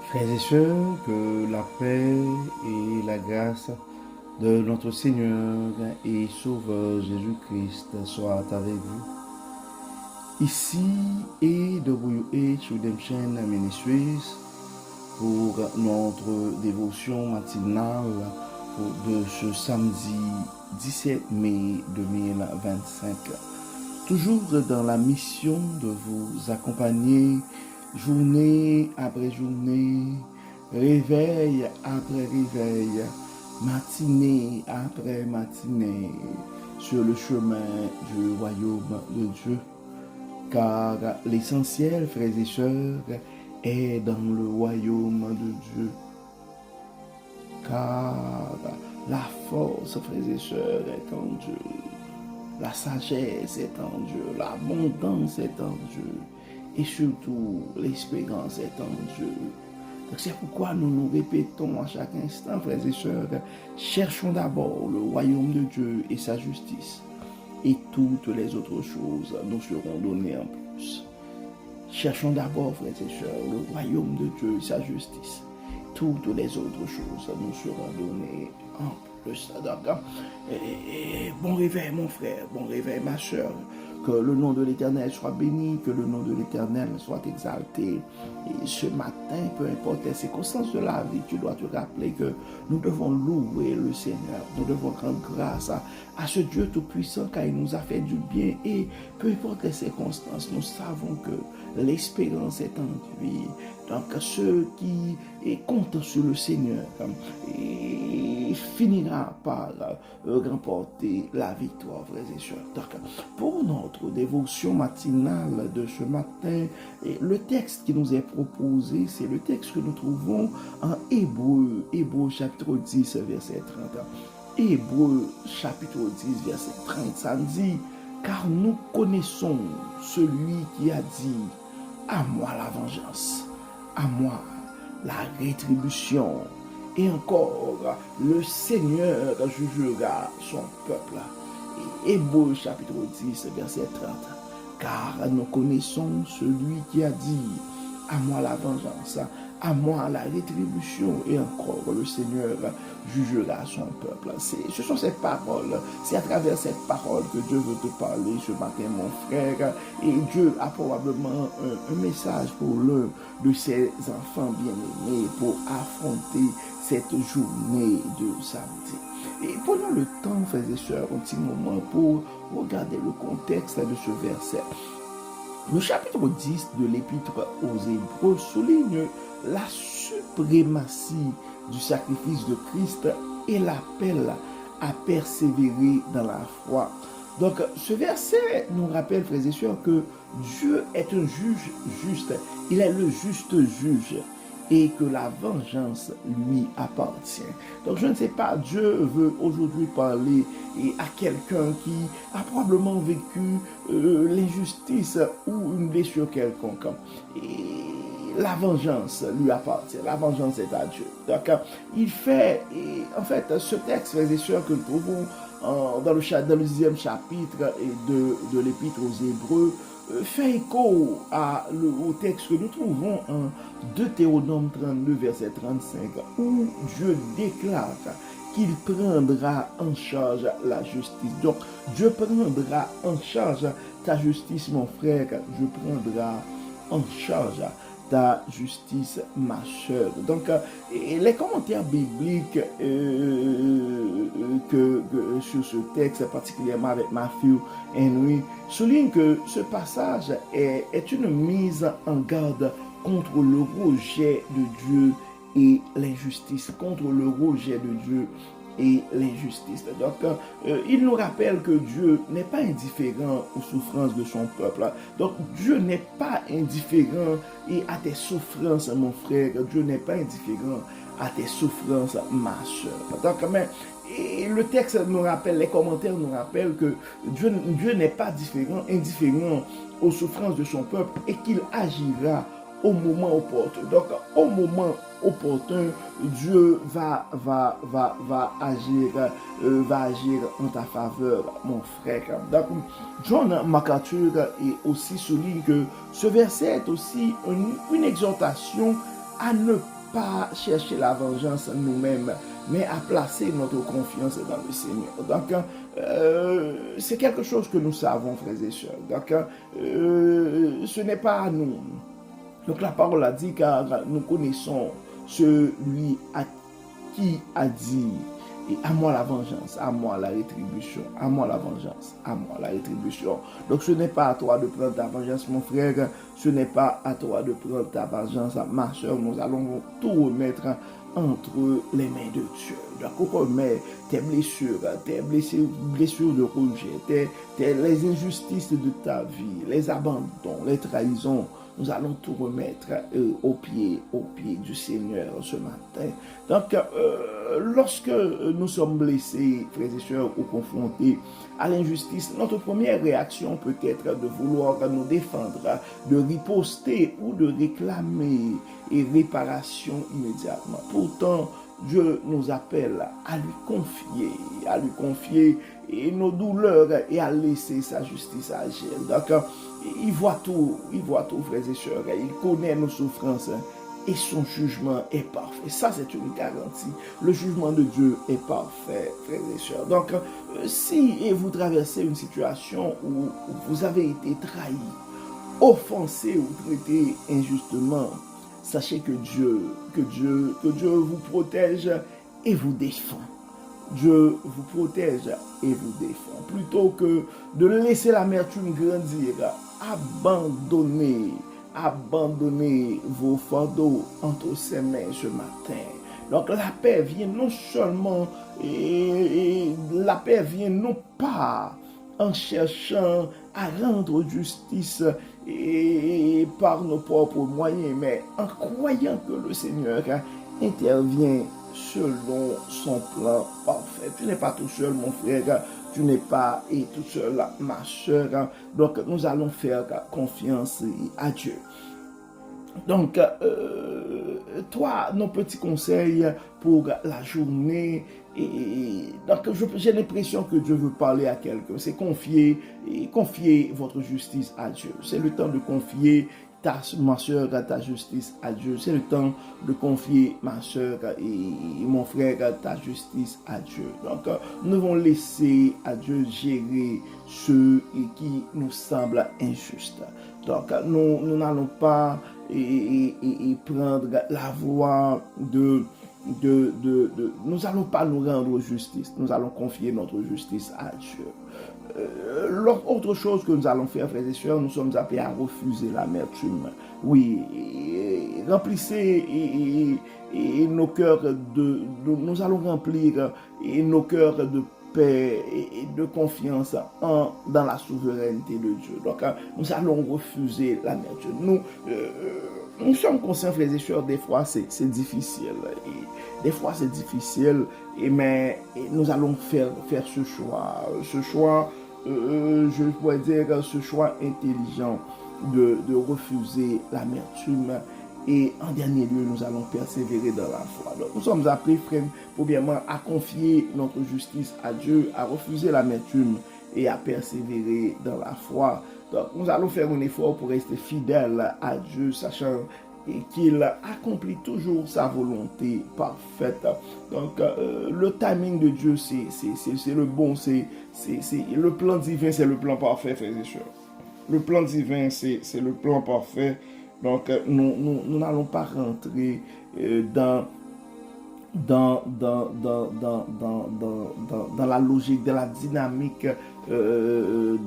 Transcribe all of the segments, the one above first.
Frères et sœurs, que la paix et la grâce de notre Seigneur et Sauveur Jésus-Christ soient avec vous. Ici est WH Redemption Ministries pour notre dévotion matinale de ce samedi 17 mai 2025. Toujours dans la mission de vous accompagner journée après journée, réveil après réveil, matinée après matinée, sur le chemin du royaume de Dieu. Car l'essentiel, frères et sœurs, est dans le royaume de Dieu. Car la force, frères et sœurs, est en Dieu. La sagesse est en Dieu. L'abondance est en Dieu. Et surtout, l'espérance est en Dieu. Donc c'est pourquoi nous nous répétons à chaque instant, frères et sœurs, cherchons d'abord le royaume de Dieu et sa justice. Et toutes les autres choses nous seront données en plus. Cherchons d'abord, frères et sœurs, le royaume de Dieu et sa justice. Toutes les autres choses nous seront données en plus. Donc, bon réveil, mon frère, bon réveil, ma soeur. Que le nom de l'Éternel soit béni, que le nom de l'Éternel soit exalté. Et ce matin, peu importe les circonstances de la vie, tu dois te rappeler que nous devons louer le Seigneur. Nous devons rendre grâce à ce Dieu Tout-Puissant car il nous a fait du bien. Et peu importe les circonstances, nous savons que l'espérance est en lui. Donc ceux qui comptent sur le Seigneur finira par remporter la victoire, frères et sœurs. Donc, pour notre dévotion matinale de ce matin, le texte qui nous est proposé, c'est le texte que nous trouvons en Hébreux chapitre 10, verset 30. Hébreux chapitre 10, verset 30, ça dit, car nous connaissons celui qui a dit, à moi la vengeance, à moi la rétribution. Et encore, le Seigneur jugera son peuple. Et Hébreux chapitre 10, verset 30. Car nous connaissons celui qui a dit, à moi la vengeance, à moi la rétribution. Et encore, le Seigneur jugera son peuple. Ce sont ces paroles, c'est à travers cette parole que Dieu veut te parler ce matin, mon frère. Et Dieu a probablement un message pour l'un de ses enfants bien-aimés pour affronter cette journée de samedi. Et prenons le temps, frères et sœurs, un petit moment pour regarder le contexte de ce verset. Le chapitre 10 de l'Épître aux Hébreux souligne la suprématie du sacrifice de Christ et l'appel à persévérer dans la foi. Donc, ce verset nous rappelle, frères et sœurs, que Dieu est un juge juste. Il est le juste juge et que la vengeance lui appartient. Donc, je ne sais pas, Dieu veut aujourd'hui parler à quelqu'un qui a probablement vécu l'injustice ou une blessure quelconque. Et la vengeance lui appartient. La vengeance est à Dieu. Donc, il fait, en fait, ce texte, frères et sœurs, que nous trouvons dans le 10e chapitre de l'Épître aux Hébreux, fait écho au texte que nous trouvons en Deutéronome 32, verset 35, où Dieu déclare qu'il prendra en charge la justice. Donc, Dieu prendra en charge ta justice, mon frère. Dieu prendra en charge ta justice, ma soeur. Donc, les commentaires bibliques sur ce texte, particulièrement avec Matthew Henry, soulignent que ce passage est une mise en garde contre le rejet de Dieu et l'injustice, contre le rejet de Dieu et l'injustice. Donc, il nous rappelle que Dieu n'est pas indifférent aux souffrances de son peuple. Donc, Dieu n'est pas indifférent à tes souffrances, mon frère. Dieu n'est pas indifférent à tes souffrances, ma soeur. Donc, et le texte nous rappelle, les commentaires nous rappellent que Dieu n'est pas indifférent aux souffrances de son peuple et qu'il agira au moment opportun. Donc, au moment opportun, Dieu va agir en ta faveur, mon frère. Donc, John MacArthur aussi souligne que ce verset est aussi une exhortation à ne pas chercher la vengeance nous-mêmes, mais à placer notre confiance dans le Seigneur. Donc, c'est quelque chose que nous savons, frères et sœurs. Donc, ce n'est pas à nous. Donc, la parole a dit, car nous connaissons celui à qui a dit, et à moi la vengeance, à moi la rétribution, à moi la vengeance, à moi la rétribution. Donc ce n'est pas à toi de prendre ta vengeance, mon frère, ce n'est pas à toi de prendre ta vengeance, ma soeur, nous allons tout remettre entre les mains de Dieu. Donc on remet tes blessures de rejet, les injustices de ta vie, les abandons, les trahisons. Nous allons tout remettre au pied du Seigneur ce matin. Donc, lorsque nous sommes blessés, frères et sœurs, ou confrontés à l'injustice, notre première réaction peut être de vouloir nous défendre, de riposter ou de réclamer réparation immédiatement. Pourtant, Dieu nous appelle à lui confier nos douleurs et à laisser sa justice agir. Donc, il voit tout, frères et sœurs. Il connaît nos souffrances et son jugement est parfait. Ça, c'est une garantie. Le jugement de Dieu est parfait, frères et sœurs. Donc, si vous traversez une situation où vous avez été trahi, offensé ou traité injustement, sachez que Dieu vous protège et vous défend. Dieu vous protège et vous défend. Plutôt que de laisser l'amertume grandir, abandonnez vos fardeaux entre ses mains ce matin. Donc la paix vient non seulement, la paix vient non pas en cherchant à rendre justice par nos propres moyens, mais en croyant que le Seigneur intervient selon son plan parfait. Tu n'es pas tout seul, mon frère, tu n'es pas tout seul, ma soeur. Donc, nous allons faire confiance à Dieu. Donc, toi, nos petits conseils pour la journée. Donc, j'ai l'impression que Dieu veut parler à quelqu'un. C'est confier votre justice à Dieu. C'est le temps de confier ma soeur, ta justice à Dieu. C'est le temps de confier ma soeur et mon frère, ta justice à Dieu. Donc, nous devons laisser à Dieu gérer ce qui nous semble injuste. Donc, nous n'allons pas prendre la voie nous n'allons pas nous rendre justice. Nous allons confier notre justice à Dieu. Autre chose que nous allons faire, frères et sœurs, nous sommes appelés à refuser l'amertume. Oui, remplissez nos cœurs nous allons remplir nos cœurs de paix et de confiance dans la souveraineté de Dieu. Donc, nous allons refuser l'amertume. Nous sommes conscients, frères et sœurs, des fois c'est difficile. Des fois c'est difficile, mais nous allons faire ce choix. Ce choix, je pourrais dire, ce choix intelligent de refuser l'amertume. Et en dernier lieu, nous allons persévérer dans la foi. Donc, nous sommes appelés, frères, premièrement, à confier notre justice à Dieu, à refuser l'amertume et à persévérer dans la foi. Donc, nous allons faire un effort pour rester fidèles à Dieu, sachant qu'il accomplit toujours sa volonté parfaite. Donc, le timing de Dieu, c'est le bon, c'est le plan divin, c'est le plan parfait, frères et sœurs. Le plan divin, c'est le plan parfait. Donc, nous n'allons pas rentrer dans la logique, de la dynamique de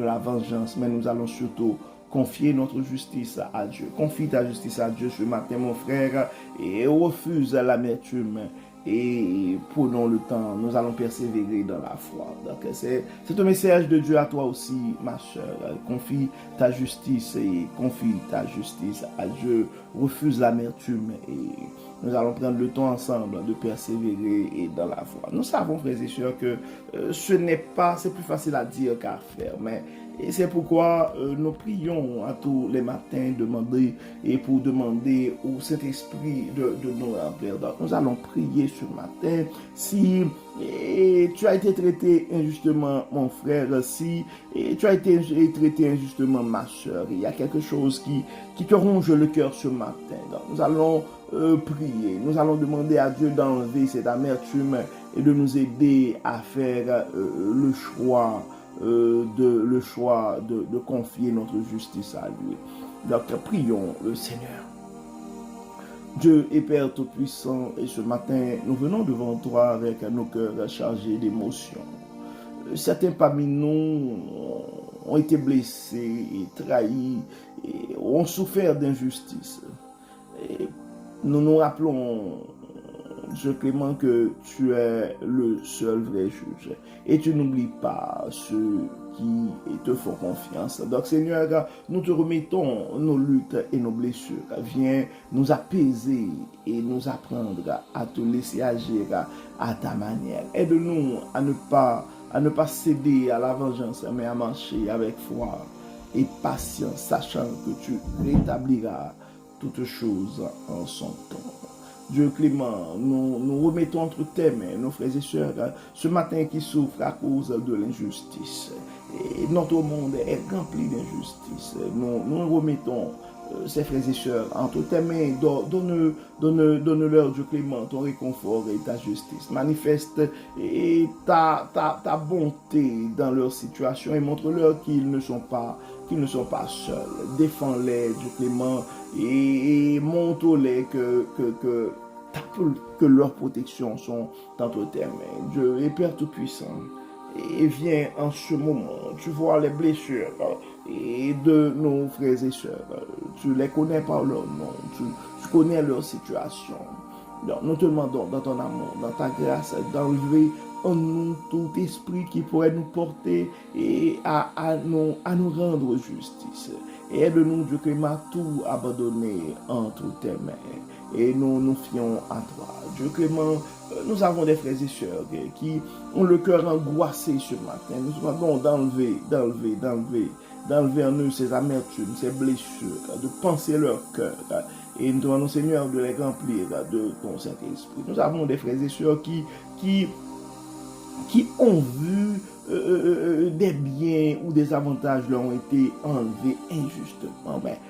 la vengeance, mais nous allons surtout confier notre justice à Dieu. Confie ta justice à Dieu ce matin, mon frère, et refuse l'amertume. Et prenons le temps, nous allons persévérer dans la foi. Donc c'est un message de Dieu à toi aussi, ma soeur. Confie ta justice à Dieu. Refuse l'amertume et nous allons prendre le temps ensemble de persévérer dans la foi. Nous savons, frères et sœurs, que c'est plus facile à dire qu'à faire, mais Et c'est pourquoi nous prions à tous les matins pour demander au Saint-Esprit de nous remplir. Donc nous allons prier ce matin. Si tu as été traité injustement, mon frère, si tu as été traité injustement, ma soeur, il y a quelque chose qui te ronge le cœur ce matin. Donc nous allons prier. Nous allons demander à Dieu d'enlever cette amertume et de nous aider à faire le choix de confier notre justice à lui. Donc prions le Seigneur. Dieu et Père Tout-Puissant, et ce matin, nous venons devant toi avec nos cœurs chargés d'émotions. Certains parmi nous ont été blessés et trahis, et ont souffert d'injustice. Et nous nous rappelons, Dieu Clément, que tu es le seul vrai juge. Et tu n'oublies pas ceux qui te font confiance. Donc Seigneur, nous te remettons nos luttes et nos blessures. Viens nous apaiser et nous apprendre à te laisser agir à ta manière. Aide-nous à ne pas céder à la vengeance, mais à marcher avec foi et patience, sachant que tu rétabliras toutes choses en son temps. Dieu Clément, nous remettons entre tes mains nos frères et sœurs ce matin qui souffrent à cause de l'injustice. Et notre monde est rempli d'injustice. Nous remettons ces frères et sœurs entre tes mains. Donne-leur, Dieu Clément, ton réconfort et ta justice. Manifeste ta bonté dans leur situation et montre-leur qu'ils ne sont pas seuls. Défends-les, Dieu Clément, et montre-les que leurs protections sont entre tes mains. Dieu et Père Tout-Puissant, et viens en ce moment, tu vois les blessures et de nos frères et sœurs, tu les connais par leur nom, tu connais leur situation. Donc, nous te demandons dans ton amour, dans ta grâce, d'enlever en nous tout esprit qui pourrait nous porter et à nous rendre justice. Et aide-nous, Dieu Clément, tout abandonner entre tes mains. Et nous nous fions à toi. Dieu Clément, nous avons des frères et sœurs qui ont le cœur angoissé ce matin. Nous demandons d'enlever en eux ces amertumes, ces blessures, de penser leur cœur. Et nous demandons, Seigneur, de les remplir de ton Saint-Esprit. Nous avons des frères et sœurs qui ont vu des biens ou des avantages leur ont été enlevés injustement. Mais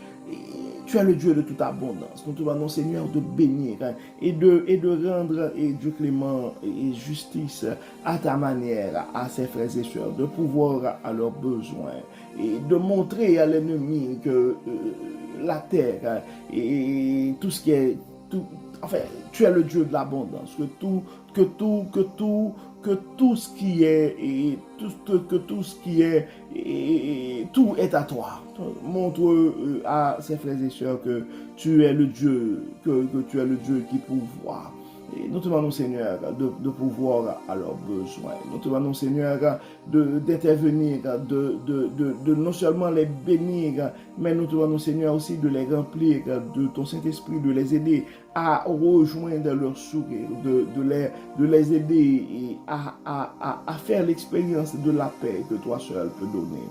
tu es le Dieu de toute abondance. Nous te demandons, Seigneur, de bénir et de rendre, Dieu Clément, et justice à ta manière à ses frères et sœurs, de pouvoir à leurs besoins et de montrer à l'ennemi que la terre et tout ce qui est... Enfin, tu es le Dieu de l'abondance, que tout ce qui est et tout est à toi. Montre à ses frères et sœurs que tu es le Dieu, que tu es le Dieu qui pourvoit. Et nous te demandons, Seigneur, de pouvoir à leurs besoins. Nous te demandons, Seigneur, d'intervenir, de non seulement les bénir, mais nous te demandons, Seigneur, aussi de les remplir de ton Saint-Esprit, de les aider à rejoindre leur sourire, de les aider à faire l'expérience de la paix que toi seul peux donner.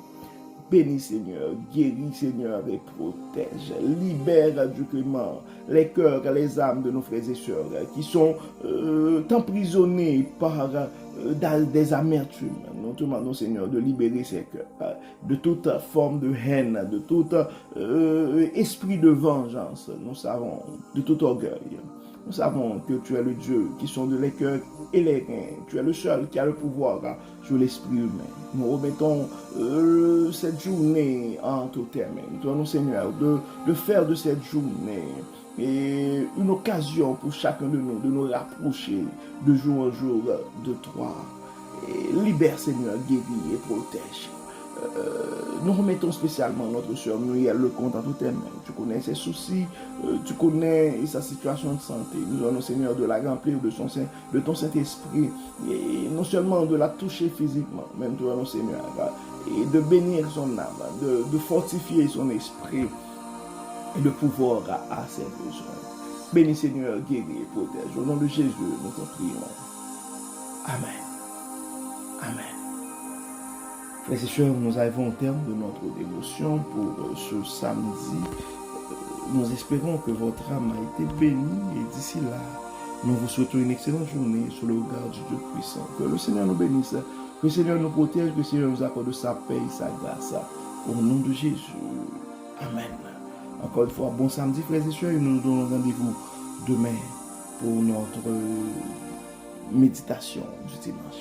Bénis, Seigneur, guéris, Seigneur, et protège. Libère, Dieu Clément, les cœurs, les âmes de nos frères et sœurs qui sont emprisonnés par des amertumes. Nous te demandons, Seigneur, de libérer ces cœurs de toute forme de haine, de tout esprit de vengeance. Nous savons, de tout orgueil. Nous savons que tu es le Dieu qui sonde les cœurs et les reins. Tu es le seul qui a le pouvoir sur l'esprit humain. Nous remettons cette journée entre tes mains. Nous te demandons, Seigneur, de faire de cette journée et une occasion pour chacun de nous rapprocher de jour en jour de toi. Et libère, Seigneur, guéris et protège. Nous remettons spécialement notre soeur Muriel le compte entre tes mains. Tu connais ses soucis, tu connais sa situation de santé. Nous demandons, Seigneur, de la remplir de ton Saint-Esprit et non seulement de la toucher physiquement, même nous demandons, Seigneur, et de bénir son âme, de fortifier son esprit et de pouvoir à ses besoins. Bénis, Seigneur, guéris et protège. Au nom de Jésus, nous te prions. Amen. Amen. Frères et sœurs, nous arrivons au terme de notre dévotion pour ce samedi. Nous espérons que votre âme a été bénie et d'ici là, nous vous souhaitons une excellente journée sous le regard du Dieu puissant. Que le Seigneur nous bénisse, que le Seigneur nous protège, que le Seigneur nous accorde sa paix et sa grâce. Au nom de Jésus. Amen. Encore une fois, bon samedi, frères et sœurs, et nous nous donnons rendez-vous demain pour notre méditation du dimanche.